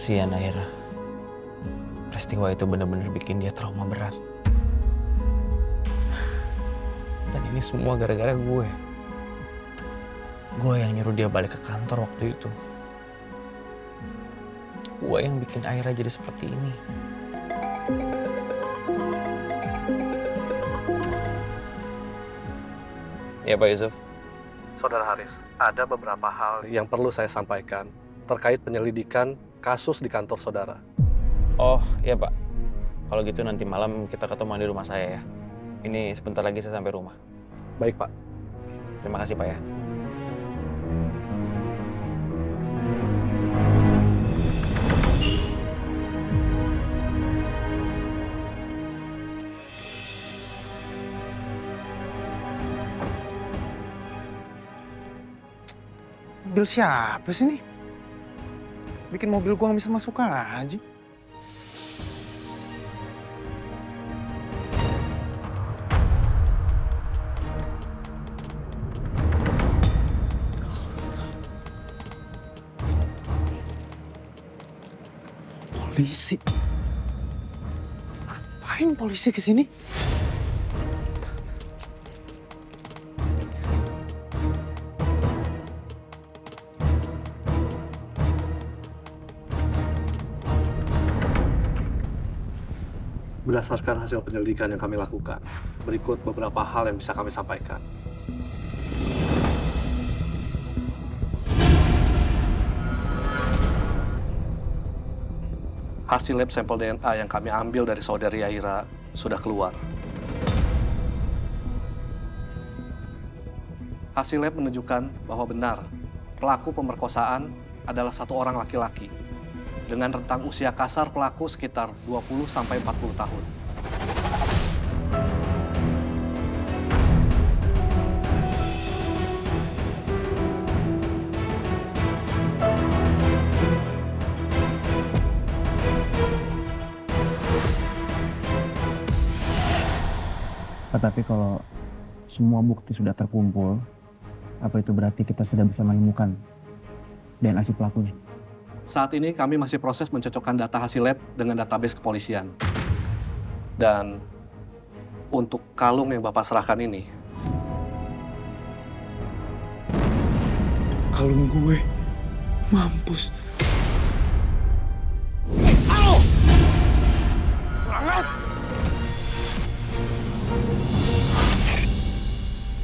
Kasihan Aira. Peristiwa itu benar-benar bikin dia trauma berat. Dan ini semua gara-gara gue. Gue yang nyuruh dia balik ke kantor waktu itu. Gue yang bikin Aira jadi seperti ini. Ya Pak Yusuf. Saudara Haris, ada beberapa hal yang perlu saya sampaikan terkait penyelidikan kasus di kantor saudara. Oh iya Pak. Kalau gitu nanti malam kita ketemuan di rumah saya ya. Ini sebentar lagi saya sampai rumah. Baik Pak. Terima kasih Pak ya. Mobil siapa sih nih? Bikin mobil gua nggak bisa masuk aja. Polisi. Ngapain polisi kesini? Berdasarkan hasil penyelidikan yang kami lakukan, berikut beberapa hal yang bisa kami sampaikan. Hasil lab sampel DNA yang kami ambil dari saudari Aira sudah keluar. Hasil lab menunjukkan bahwa benar pelaku pemerkosaan adalah satu orang laki-laki dengan rentang usia kasar pelaku sekitar 20-40 tahun. Tetapi kalau semua bukti sudah terkumpul, apa itu berarti kita sudah bisa menemukan DNA si pelakunya? Saat ini kami masih proses mencocokkan data hasil lab dengan database kepolisian. Dan untuk kalung yang Bapak serahkan ini, Kalung gue. Mampus.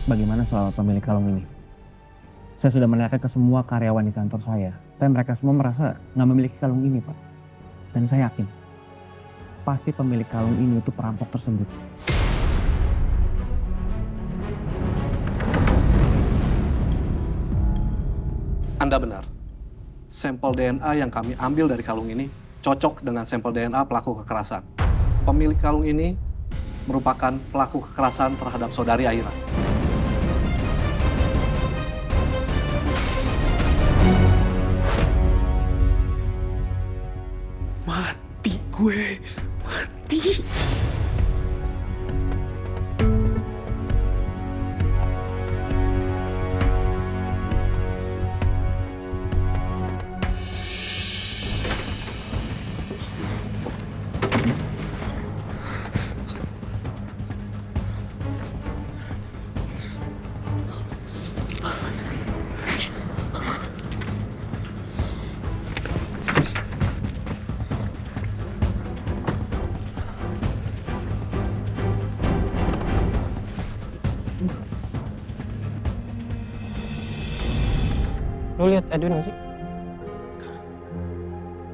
Bagaimana soal pemilik kalung ini? Saya sudah menanyakan ke semua karyawan di kantor saya, tapi mereka semua merasa nggak memiliki kalung ini, Pak. Dan saya yakin, pasti pemilik kalung ini itu perampok tersebut. Anda benar. Sampel DNA yang kami ambil dari kalung ini cocok dengan sampel DNA pelaku kekerasan. Pemilik kalung ini merupakan pelaku kekerasan terhadap saudari Aira. Mati gue. Mati. Lo lihat Edwin nggak sih?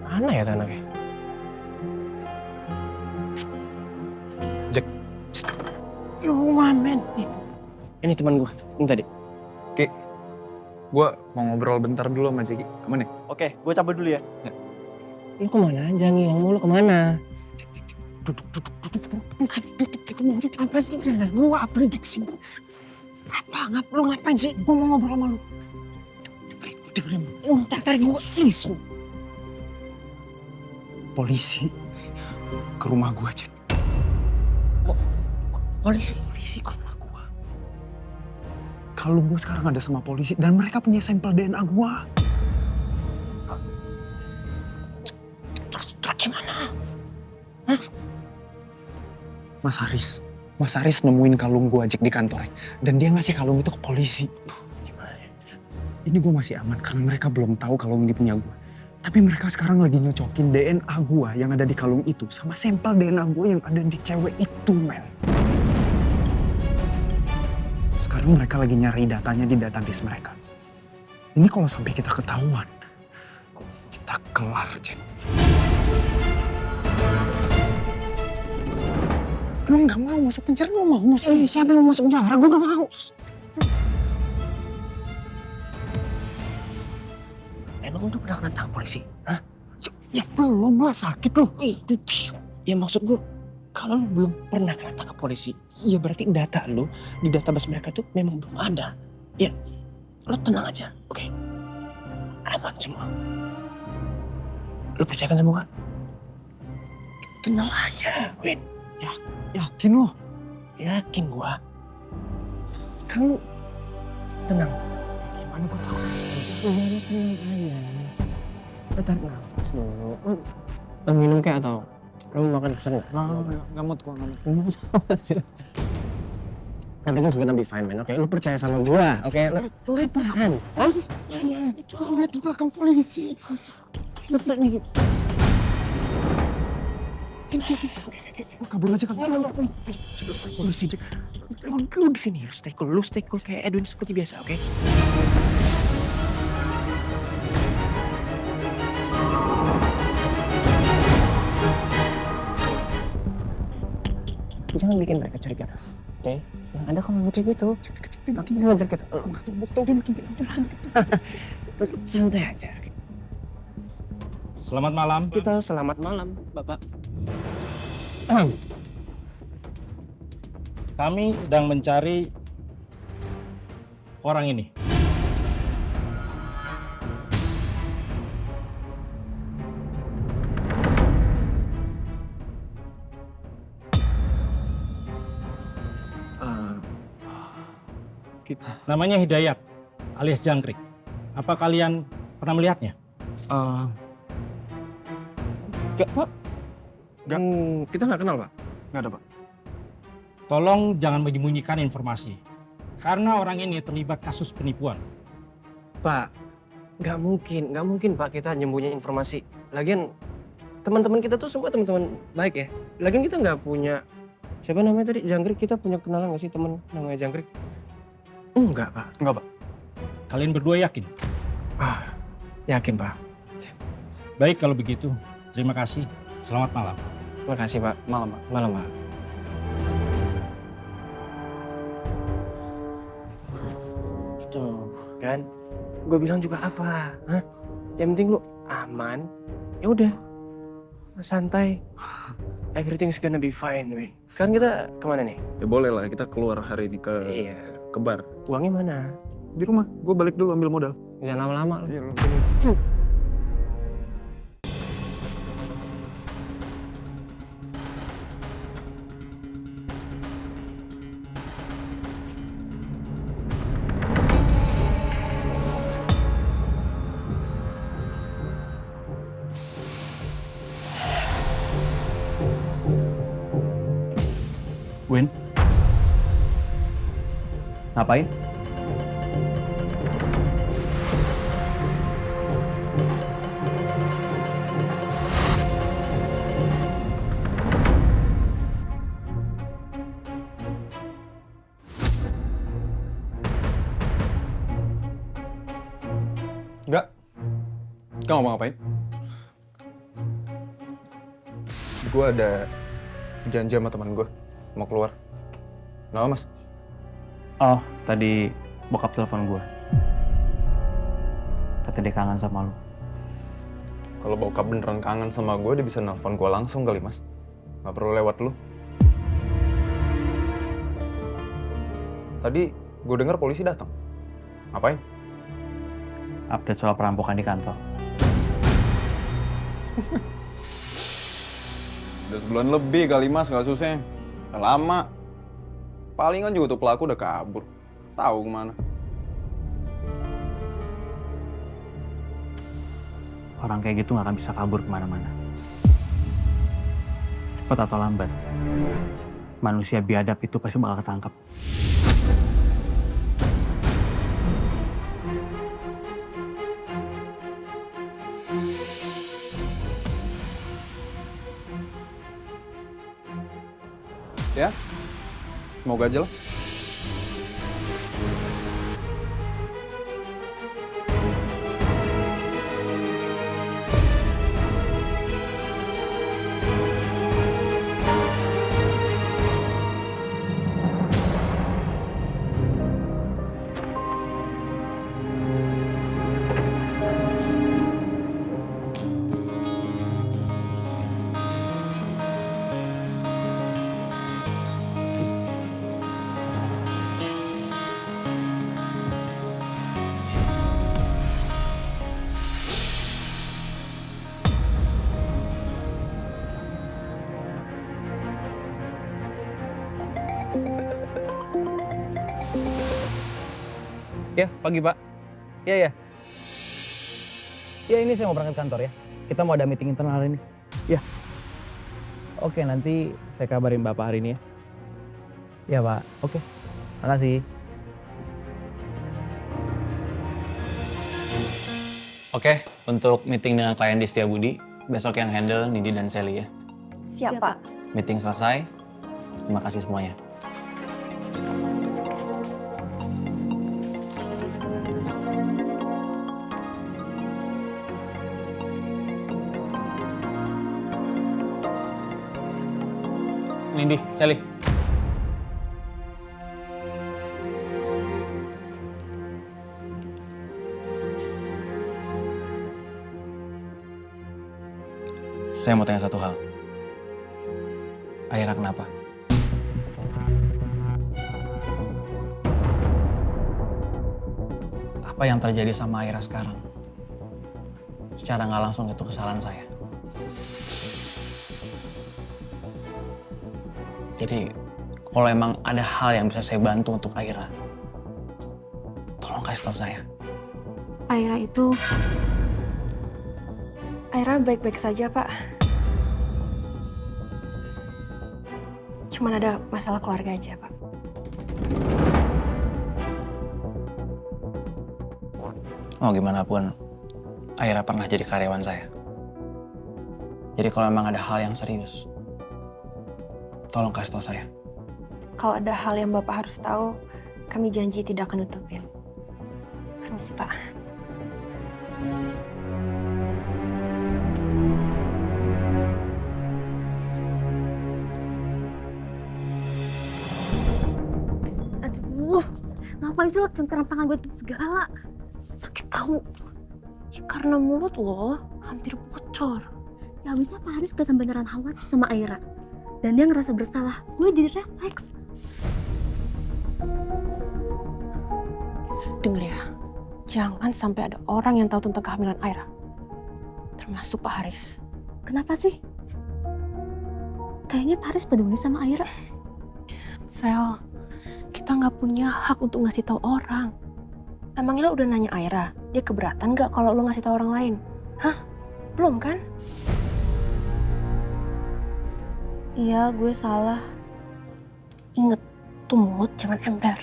Mana ya tuh anaknya? Jack. Yo man. Ini teman gue, ini tadi. Ki, gue mau ngobrol bentar dulu sama Jeki. Kemana? Oke, gue cabut dulu ya. Lo kemana aja ngilang mulu kemana? Duduk. Apa sih? Gue apa sih? Apa? Lo ngapain sih? Gue mau ngobrol sama lo. Dengerin. Ntar gue langsung. Polisi ke rumah gue, Jack. Polisi Polisi ke rumah gue. Kalung gue sekarang ada sama polisi dan mereka punya sampel DNA gue. Mas Haris nemuin kalung gue Jack di kantornya. Dan dia ngasih kalung itu ke polisi. Gimana ya? Ini gue masih aman karena mereka belum tahu kalung ini punya gue. Tapi mereka sekarang lagi nyocokin DNA gue yang ada di kalung itu sama sampel DNA gue yang ada di cewek itu, men. Sekarang mereka lagi nyari datanya di database mereka. Ini kalau sampai kita ketahuan, kita kelar, Jack. Lu nggak mau masuk penjara, lu mau masuk? Siapa yang mau masuk penjara? Gue gak mau. Emang lu pernah kena tangkap polisi? Hah? Ya belum lah, sakit loh. Ya maksud gue, kalau lu belum pernah kena tangkap polisi, ya berarti data lu di database mereka tuh memang belum ada. Ya, lu tenang aja, oke? Aman semua. Lu percaya kan sama gua? Tenang aja, Win. Yakin lo? Yakin gua. Kan lu tenang. Gimana gue tahu masuk penjara? Lu tenang aja. Lu tarik nafas dulu. Lu minum kayak atau lu makan pesen nggak? Nggak mood gue, nggak mood. Everything's gonna be fine, man. Oke, lu percaya sama gua, oke? Lu tahan. Itu lihat di belakang polisi. Lepas nih. Gue kabur aja kan. Lu sih, lu di sini, lu stay cool kayak Edwin seperti biasa, oke? Jangan bikin mereka curiga, oke? Yang ada kalau kayak gitu, makin ngejar kita. Bukti dia makin Santai aja. Selamat malam. Kita selamat malam, Bapak. Kami sedang mencari orang ini. Namanya Hidayat, alias Jangkrik. Apa kalian pernah melihatnya? Enggak, Pak. Nggak. Kita nggak kenal, Pak. nggak ada, Pak. Tolong jangan menyembunyikan informasi. Karena orang ini terlibat kasus penipuan. Pak, nggak mungkin Pak kita nyembunyiin informasi. Lagian teman-teman kita tuh semua teman-teman baik ya. Lagian kita nggak punya siapa namanya tadi Jangkrik, kita punya kenalan nggak sih teman namanya Jangkrik? Enggak, Pak. Nggak, Pak. Kalian berdua yakin? Yakin, Pak. Baik kalau begitu. Terima kasih. Selamat malam. Terima kasih, Pak. Malam, Pak. Malam, Pak. Tuh, kan? Gue bilang juga apa? Hah? Yang penting lu aman. Ya udah. Santai. Everything's gonna be fine, weh. Kan kita kemana nih? Ya boleh lah, kita keluar hari ini Iya. ke bar. Uangnya mana? Di rumah, gue balik dulu ambil modal. Jangan lama-lama. Iya, lu. Win, Ngapain? Enggak. Kamu mau ngapain? Gue ada janji sama teman gue. Mau keluar. Kenapa, Mas? Oh, tadi bokap telepon gue. Kata dia kangen sama lu. Kalau bokap beneran kangen sama gue, dia bisa nelpon gue langsung kali, Mas. Nggak perlu lewat lu. Tadi gue dengar polisi datang. Ngapain? Update soal perampokan di kantor. Udah sebulan lebih kali, Mas, kasusnya. Udah lama. Palingan juga tuh pelaku udah kabur. Tahu kemana. Orang kayak gitu nggak akan bisa kabur kemana-mana. Cepat atau lambat, manusia biadab itu pasti bakal ketangkap. Ya, semoga aja lah. Ya, pagi Pak. Iya, ya. Ya, ini saya mau berangkat kantor ya. Kita mau ada meeting internal hari ini. Ya. Oke, nanti saya kabarin Bapak hari ini ya. Ya Pak, oke. Makasih. Oke, untuk meeting dengan klien di Setiabudi, besok yang handle Nindi dan Sally ya. Siap, Pak. Meeting selesai. Terima kasih semuanya. Nindi, Sally. Saya mau tanya satu hal. Aira kenapa? Apa yang terjadi sama Aira sekarang? Secara nggak langsung itu kesalahan saya. Jadi, kalau emang ada hal yang bisa saya bantu untuk Aira, tolong kasih tahu saya. Aira baik-baik saja, Pak. Cuman ada masalah keluarga aja, Pak. Oh, gimana pun, Aira pernah jadi karyawan saya. Jadi kalau memang ada hal yang serius, tolong kasih tahu saya. Kalau ada hal yang Bapak harus tahu, kami janji tidak akan nutupin. Permisi, Pak. Aduh, ngapain sih lo cengkeram tangan gue gitu segala? Sakit tahu. Ya, karena mulut lo hampir bocor. Ya abisnya Pak Haris kelihatan beneran khawatir sama Aira. Dan dia ngerasa bersalah. Gue jadi refleks. Dengar ya, jangan sampai ada orang yang tahu tentang kehamilan Aira. Termasuk Pak Haris. Kenapa sih? Kayaknya Pak Haris peduli sama Aira. Sel, kita nggak punya hak untuk ngasih tahu orang. Emangnya lo udah nanya Aira, dia keberatan nggak kalau lo ngasih tahu orang lain? Hah? Belum kan? Iya, gue salah. Ingat, tuh mulut jangan ember.